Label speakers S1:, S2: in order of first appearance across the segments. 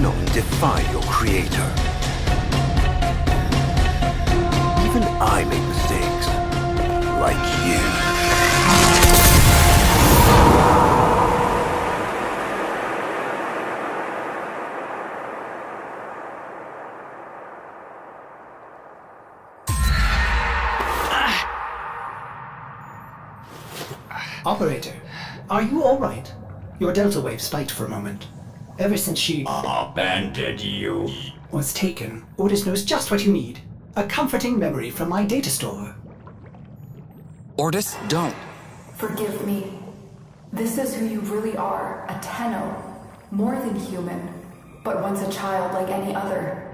S1: cannot defy your creator. Even I make mistakes, like you.
S2: Operator, are you alright? Your delta wave spiked for a moment. Ever since she
S3: abandoned you.
S2: was taken, Ordis knows just what you need. A comforting memory from my data store.
S4: Ordis, don't.
S5: Forgive me. This is who you really are, a Tenno. More than human, but once a child like any other.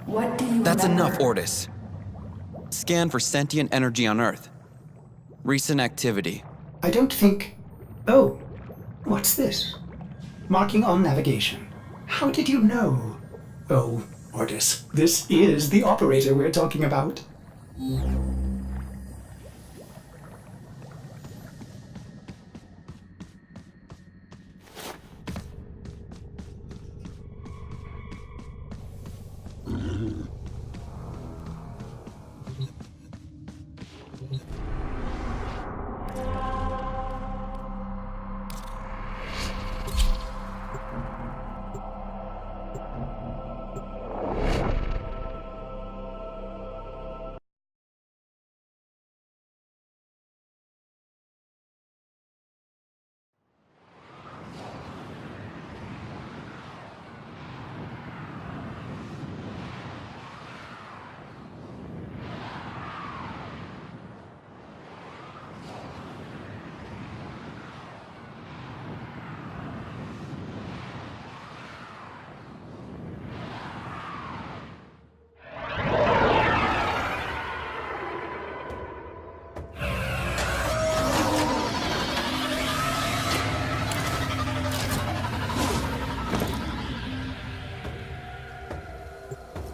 S5: What do you
S4: That's
S5: remember?
S4: enough, Ordis. Scan for sentient energy on Earth. Recent activity.
S2: I don't think... Oh, what's this? Marking on navigation. How did you know? Oh, Ordis, this is the operator we're talking about.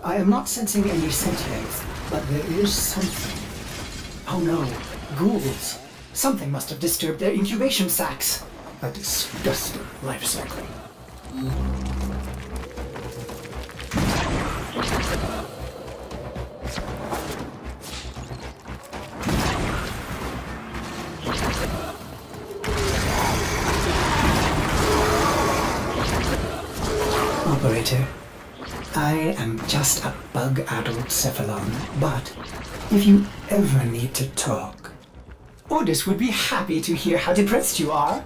S2: I am not sensing any sentience, but there is something. Oh no, ghouls. Something must have disturbed their incubation sacs. A disgusting life cycle. Operator, I am just a bug-addled cephalon, but if you ever need to talk, Ordis would be happy to hear how depressed you are.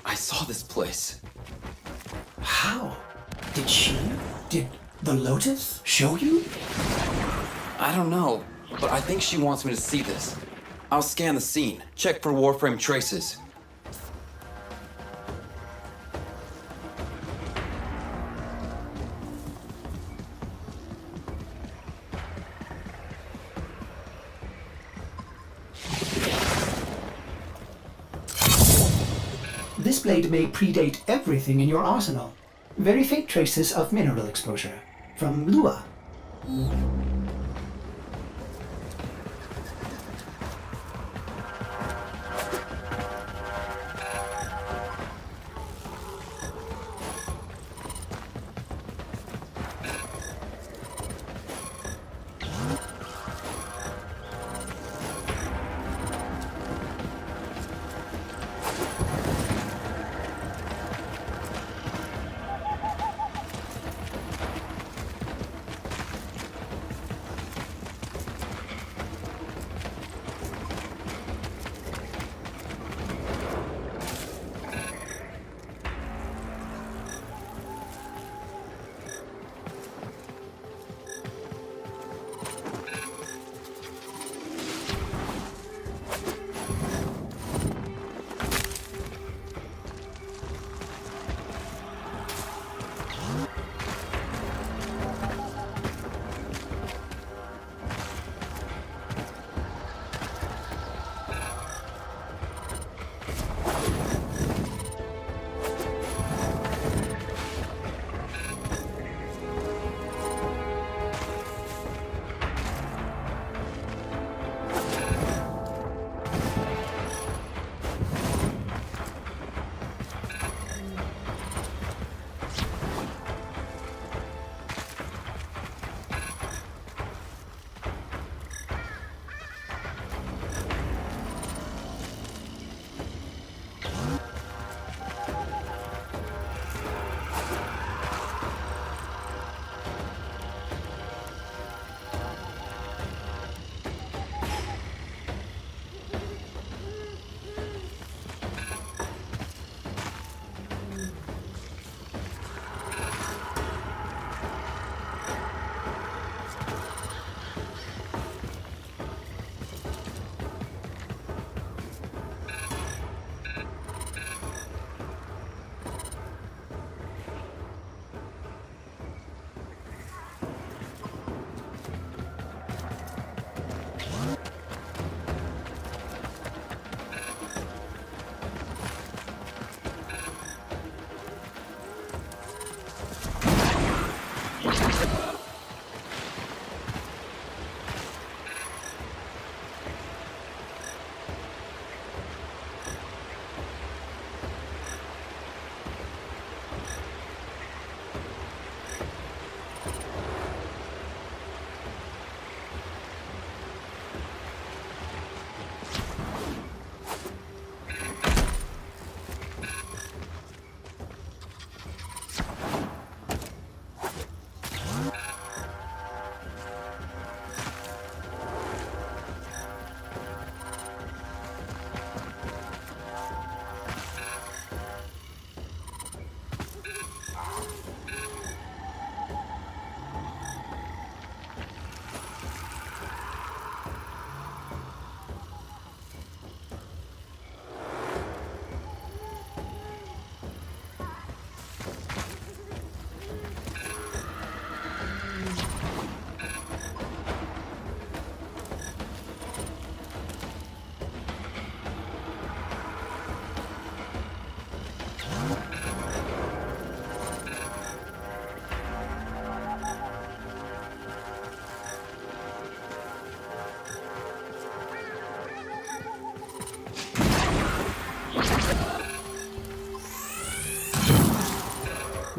S4: I saw this place.
S2: How? Did the Lotus show you?
S4: I don't know, but I think she wants me to see this. I'll scan the scene, check for Warframe traces.
S2: This blade may predate everything in your arsenal. Very faint traces of mineral exposure. From Lua.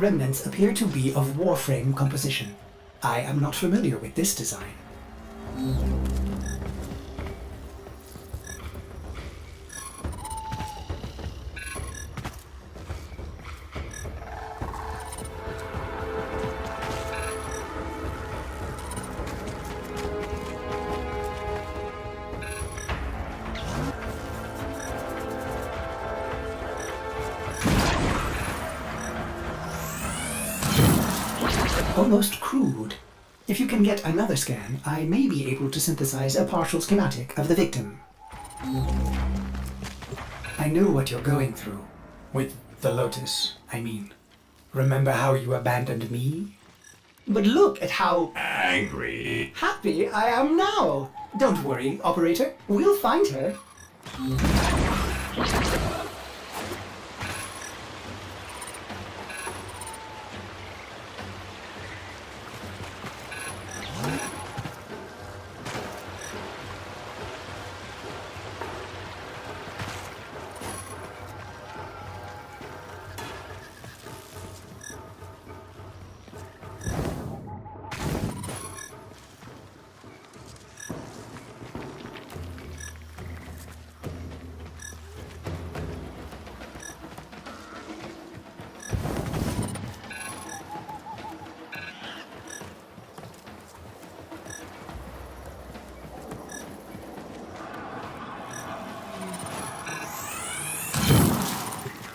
S2: Remnants appear to be of Warframe composition. I am not familiar with this design. Almost crude. If you can get another scan, I may be able to synthesize a partial schematic of the victim. I know what you're going through. With the Lotus, I mean. Remember how you abandoned me? But look at how
S3: Angry.
S2: happy I am now! Don't worry, operator. We'll find her.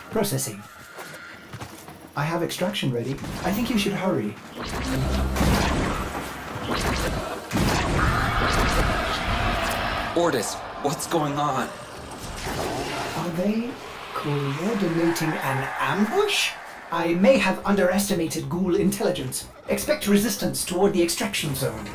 S2: Processing. I have extraction ready. I think you should hurry.
S4: Ordis, what's going on?
S2: Are they coordinating an ambush? I may have underestimated ghoul intelligence. Expect resistance toward the extraction zone.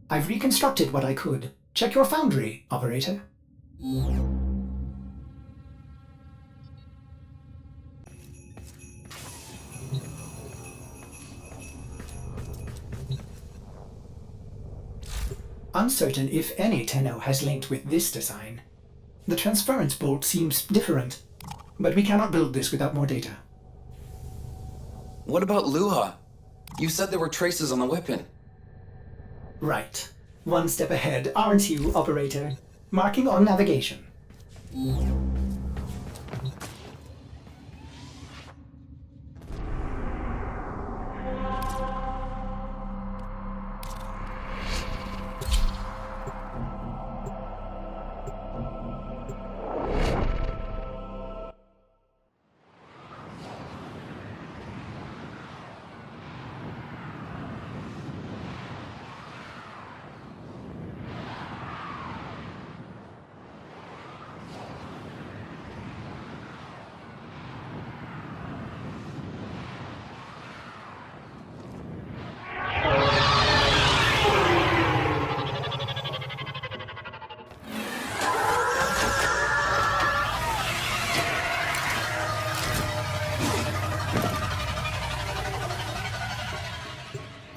S2: I've reconstructed what I could. Check your foundry, operator. Uncertain if any Tenno has linked with this design. The transference bolt seems different, but we cannot build this without more data.
S4: What about Luha? You said there were traces on the weapon.
S2: Right. One step ahead, aren't you, operator? Marking on navigation.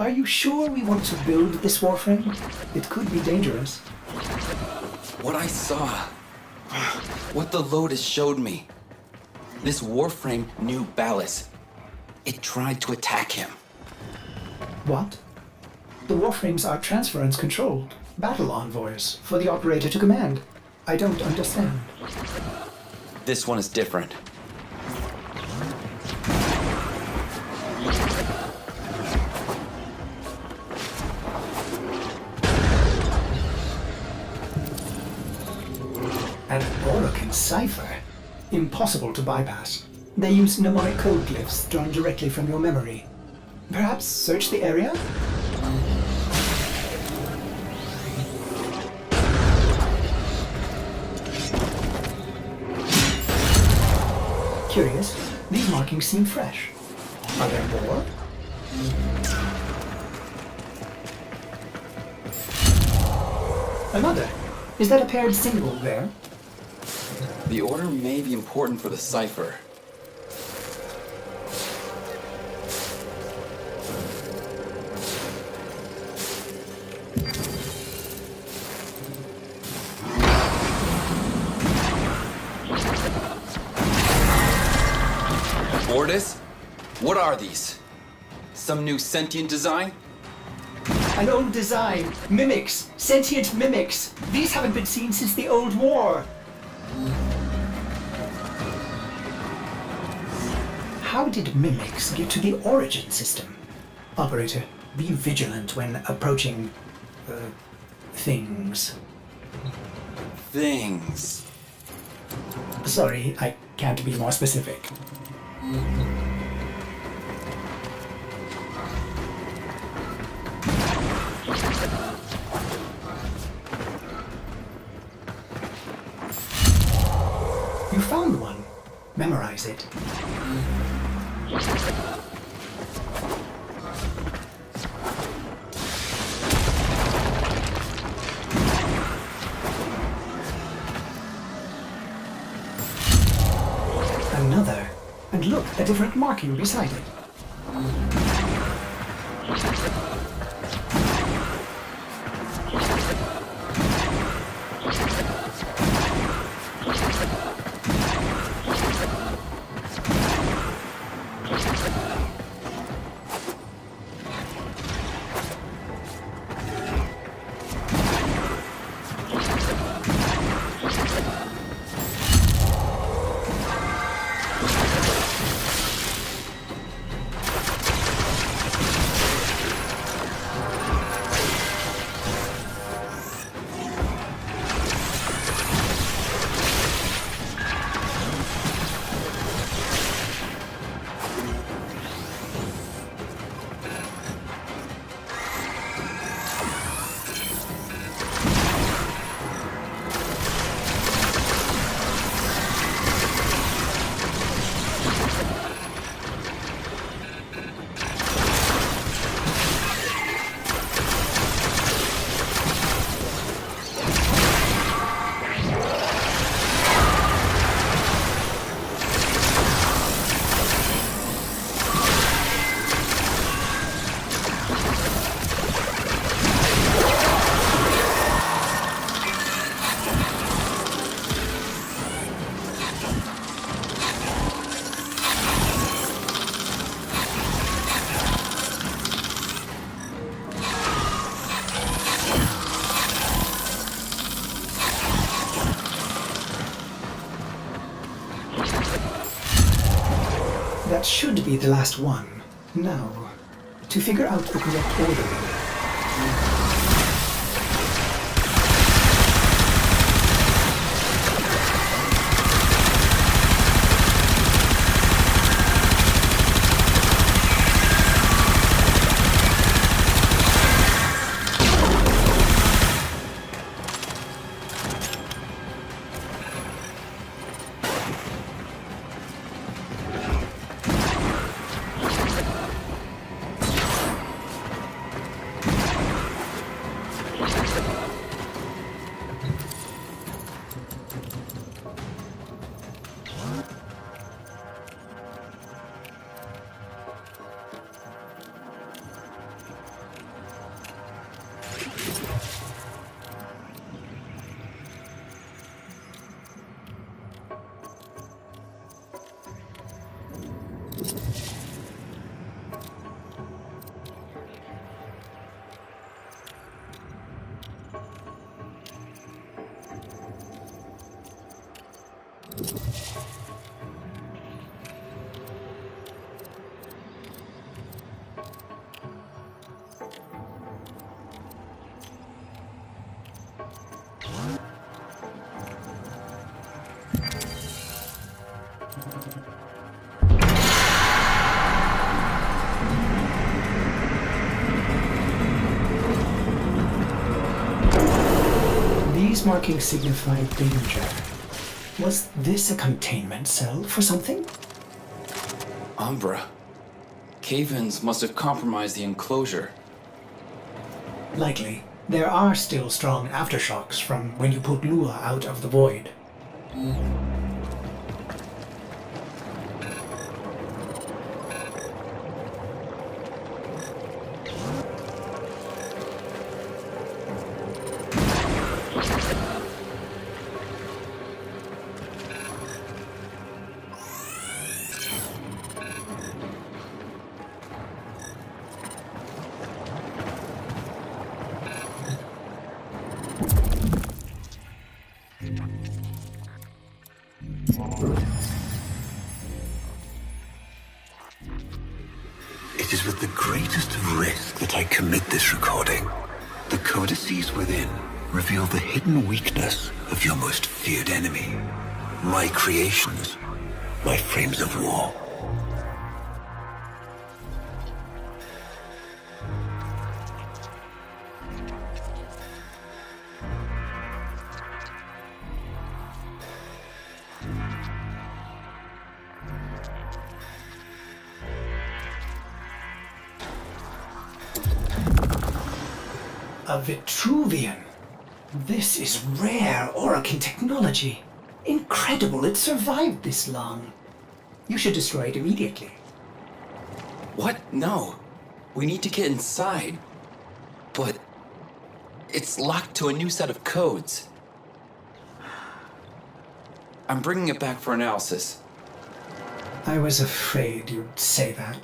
S2: Are you sure we want to build this Warframe? It could be dangerous.
S4: What I saw. What the Lotus showed me. This Warframe knew Ballas. It tried to attack him.
S2: What? The Warframes are transference controlled. Battle envoys for the operator to command. I don't understand.
S4: This one is different.
S2: An Orokin cipher? Impossible to bypass. They use mnemonic code glyphs drawn directly from your memory. Perhaps search the area? Curious, these markings seem fresh. Are there more? Another. Is that a paired symbol there?
S4: The order may be important for the cipher. Ordis? What are these? Some new sentient design?
S2: An old design. Mimics. Sentient mimics. These haven't been seen since the old war. How did mimics get to the origin system? Operator, be vigilant when approaching... things.
S4: Things.
S2: Sorry, I can't be more specific. You found one. Memorize it. Another. And look, a different marking beside it. That should be the last one. Now, to figure out the correct order. These markings signify danger. Was this a containment cell for something?
S4: Umbra. Cave-ins must have compromised the enclosure.
S2: Likely. There are still strong aftershocks from when you put Lua out of the void.
S1: It is with the greatest of risk that I commit this recording. The codices within reveal the hidden weakness of your most feared enemy. My creations, my frames of war.
S2: A Vitruvian. This is rare Orokin technology. Incredible it survived this long. You should destroy it immediately.
S4: What? No. We need to get inside. But it's locked to a new set of codes. I'm bringing it back for analysis.
S2: I was afraid you'd say that.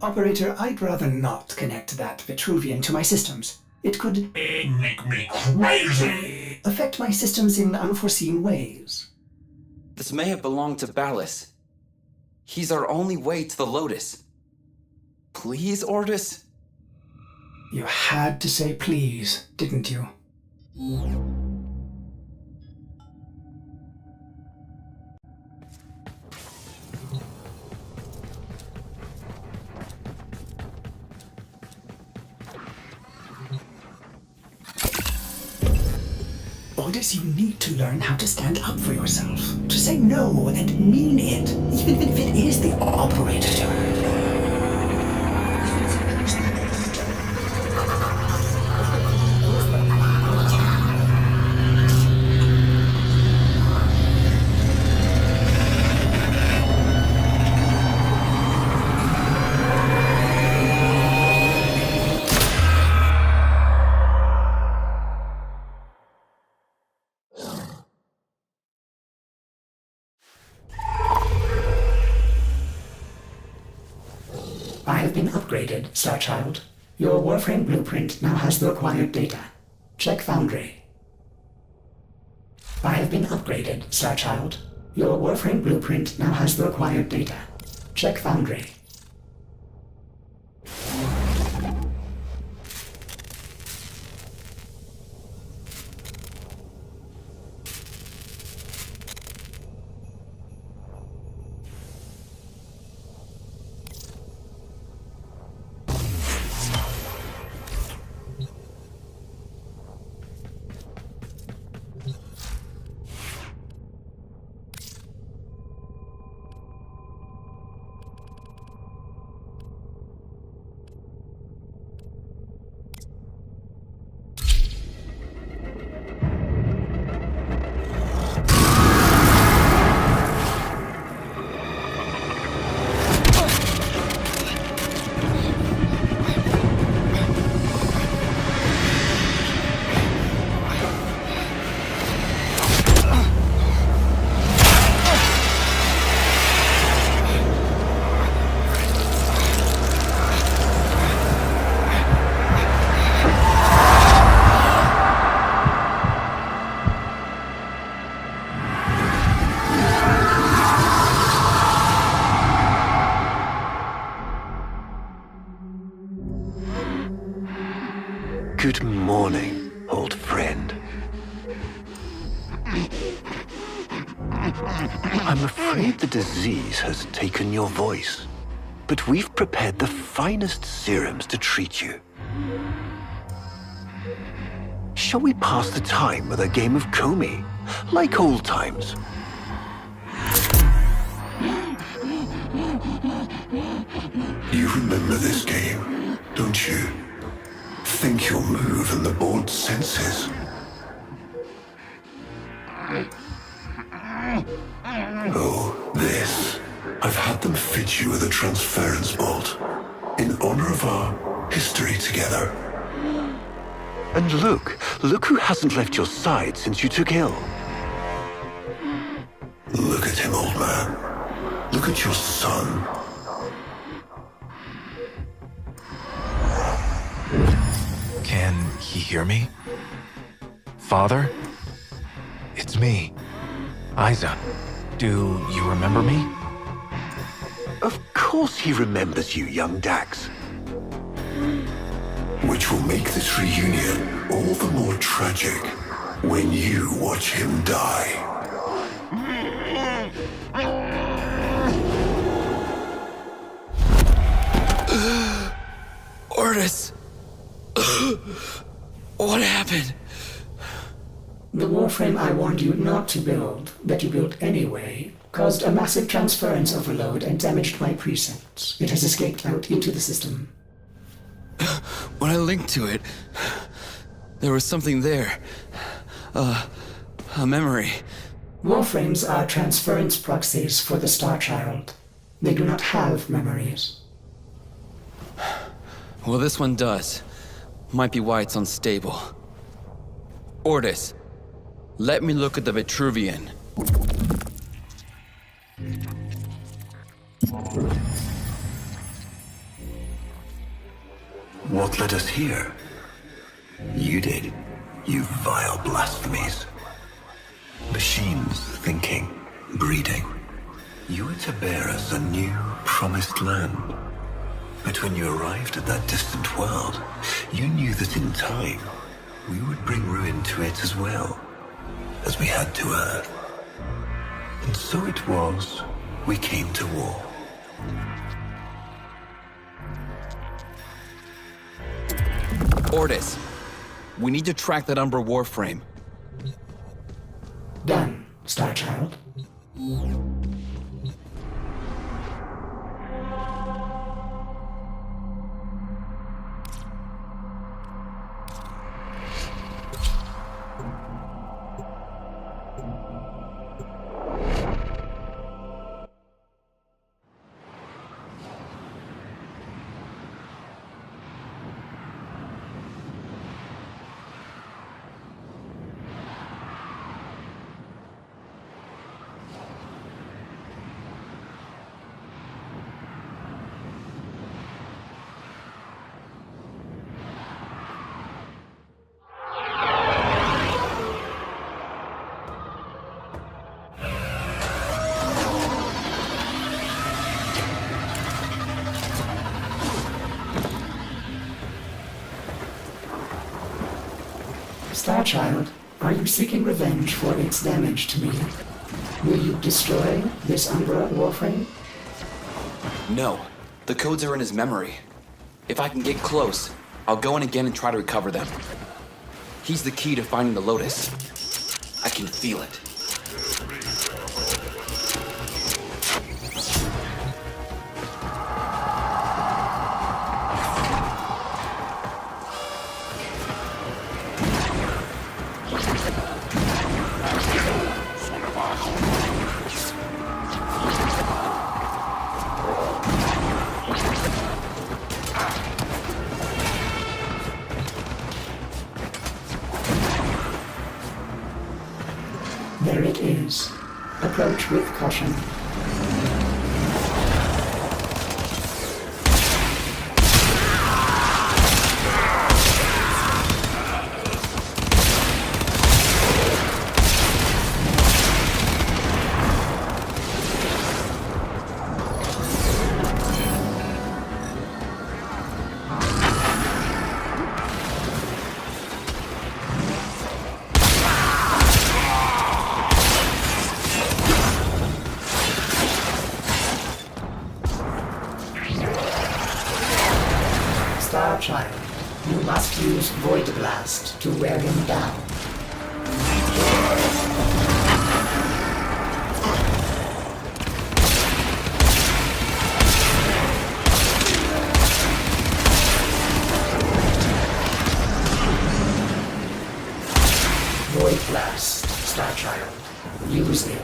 S2: Operator, I'd rather not connect that Vitruvian to my systems. It could
S3: Make me crazy!
S2: affect my systems in unforeseen ways.
S4: This may have belonged to Ballas. He's our only way to the Lotus. Please, Ordis?
S2: You had to say please, didn't you? Ordis, you need to learn how to stand up for yourself. To say no and mean it, even if it is the operator. I have been upgraded, Starchild. Your Warframe blueprint now has the required data. Check Foundry. I have been upgraded, Starchild. Your Warframe blueprint now has the required data. Check Foundry.
S1: Good morning, old friend. I'm afraid the disease has taken your voice, but we've prepared the finest serums to treat you. Shall we pass the time with a game of Comey, like old times?
S3: You remember this game, don't you? Think you'll move in the board's senses. Oh, this. I've had them fit you with a transference bolt in honor of our history together.
S1: And look who hasn't left your side since you took ill.
S3: Look at him, old man. Look at your son.
S6: Can he hear me? Father? It's me, Isa. Do you remember me?
S1: Of course he remembers you, young Dax.
S3: Which will make this reunion all the more tragic when you watch him die.
S4: Ordis! What happened?
S2: The Warframe I warned you not to build, that you built anyway, caused a massive transference overload and damaged my precepts. It has escaped out into the system.
S4: When I linked to it, there was something there. A memory.
S2: Warframes are transference proxies for the Star Child. They do not have memories.
S4: Well, this one does. Might be why it's unstable. Ordis, let me look at the Vitruvian.
S1: What led us here? You did, you vile blasphemies. Machines thinking, breeding. You were to bear us a new, promised land. But when you arrived at that distant world, you knew that in time, we would bring ruin to it as well, as we had to Earth. And so it was, we came to war.
S4: Ordis, we need to track that Umbra Warframe.
S2: Done, Star Child. Star Child, are you seeking revenge for its damage to me? Will you destroy this Umbra Warframe?
S4: No, the codes are in his memory. If I can get close, I'll go in again and try to recover them. He's the key to finding the Lotus. I can feel it.
S2: There it is. Approach with caution. Star Child, you must use Void Blast to wear him down. Void Blast, Star Child. Use it.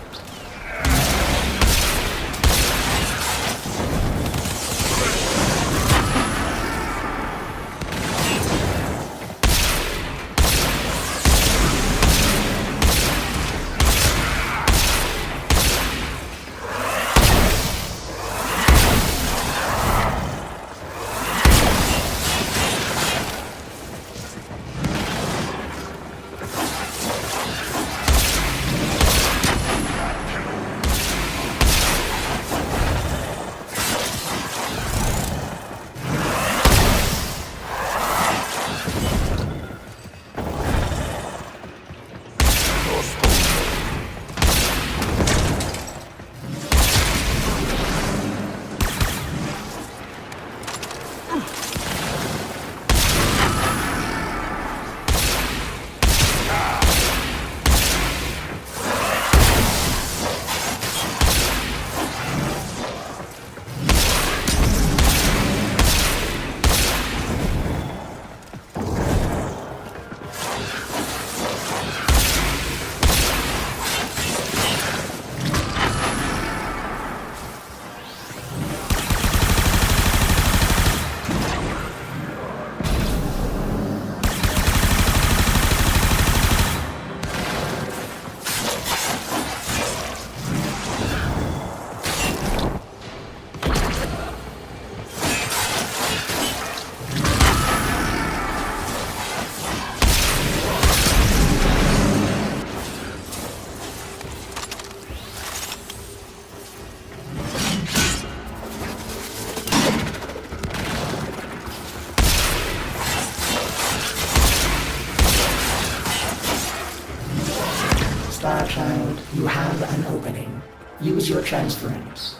S2: Star Child, you have an opening. Use your transference.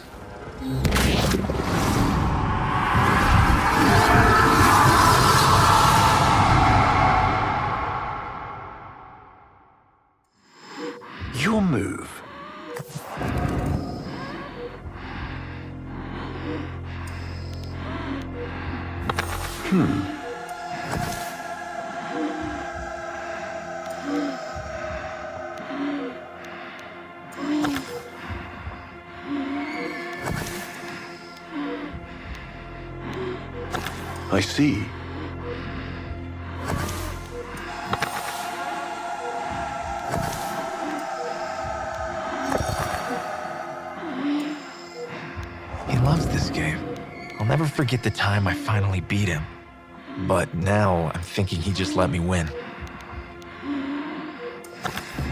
S1: Your move. I see.
S6: He loves this game. I'll never forget the time I finally beat him. But now I'm thinking he just let me win.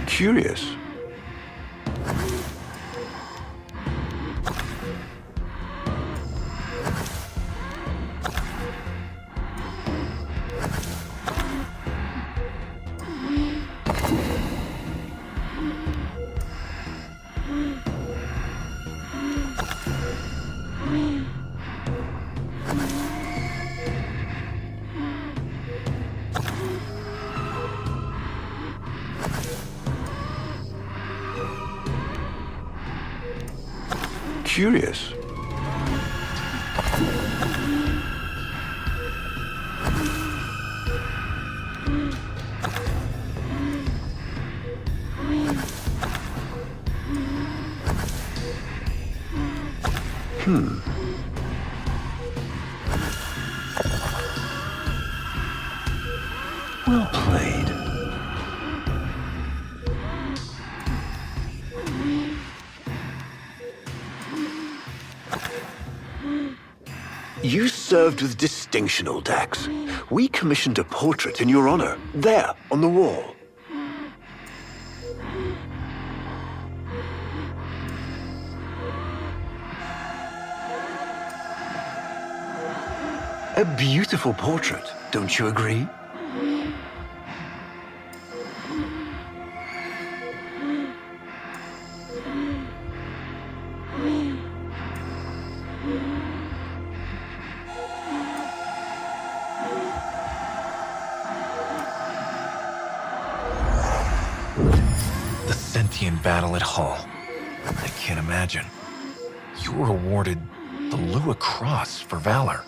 S1: Curious. Curious. Well played. You served with distinction, old Dax. We commissioned a portrait in your honor, there, on the wall. A beautiful portrait, don't you agree?
S6: casualty in battle at Hull. I can't imagine. You were awarded the Lua Cross for valor.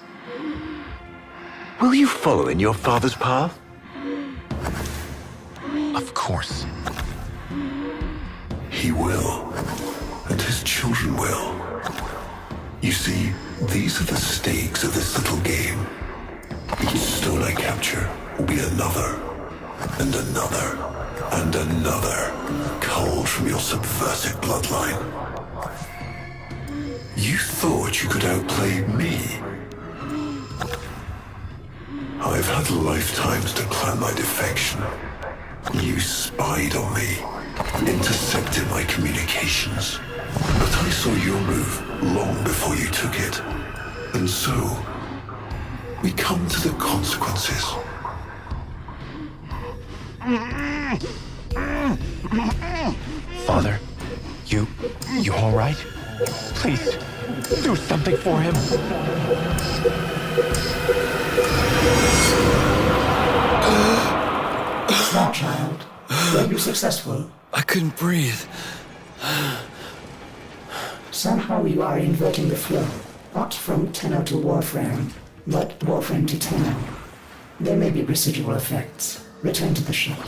S1: Will you follow in your father's path?
S6: Of course.
S3: He will, and his children will. You see, these are the stakes of this little game. Each stone I capture will be another, and another, and another, culled from your subversive bloodline. You thought you could outplay me? I've had lifetimes to plan my defection. You spied on me, intercepted my communications. But I saw your move long before you took it. And so, we come to the consequences.
S6: Father, you all right? Please, do something for him.
S2: Smart child. Were you successful?
S4: I couldn't breathe.
S2: Somehow you are inverting the flow. Not from Tenno to Warframe, but Warframe to Tenno. There may be residual effects. Return to the ship.